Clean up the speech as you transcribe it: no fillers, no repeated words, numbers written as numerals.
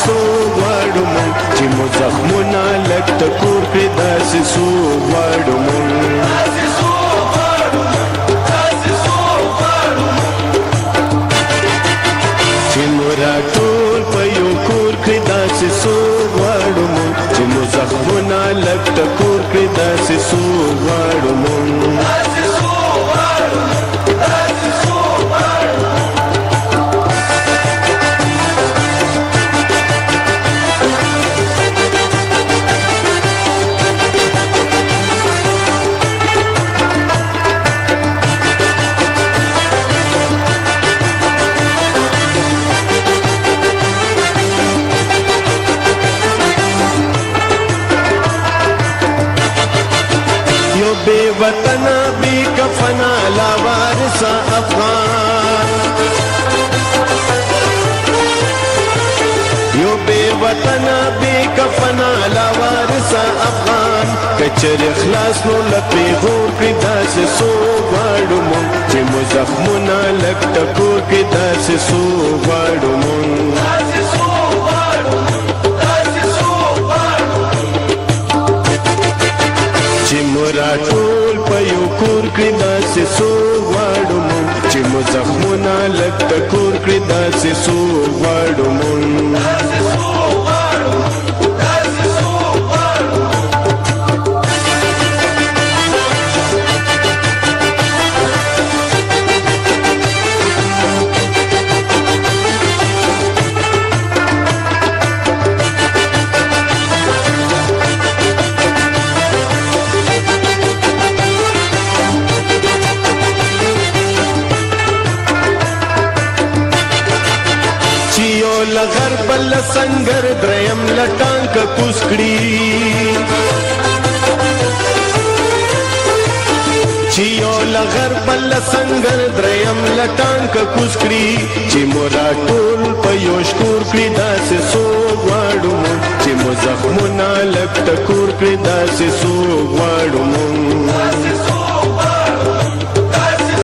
سو غواړو مونږ چې مو زخمونه لږ ټکور کړي داسې سو غواړو مونږ چې مو راټول په یو کور کړي داسې سو غواړو مونږ چې مو زخمونه لږ ټکور کړي داسې سو غواړو مونږ بے وطنا بے کفنا لا وارث افغان یو بے وطنا بے کفنا لا وارث افغان کچر اخلاص نو لپی غور کی داس سو غواړو مونږ چې مو زخمونه لږ ټکور کی داس سو غواړو مونږ چې مو راټول په یو کور کړي داسې سو غواړو مونږ چې مو زخمونه لږ ټکور کړي داسې سو غواړو مونږ لغر بل سنگر دریم لټانک کوسکړي چیو لغر بل سنگر دریم لټانک کوسکړي چې مورا ټول په یوش کور کړی داسې سو غواړو چې مو زخمونه لږ ټکور کړی داسې سو غواړو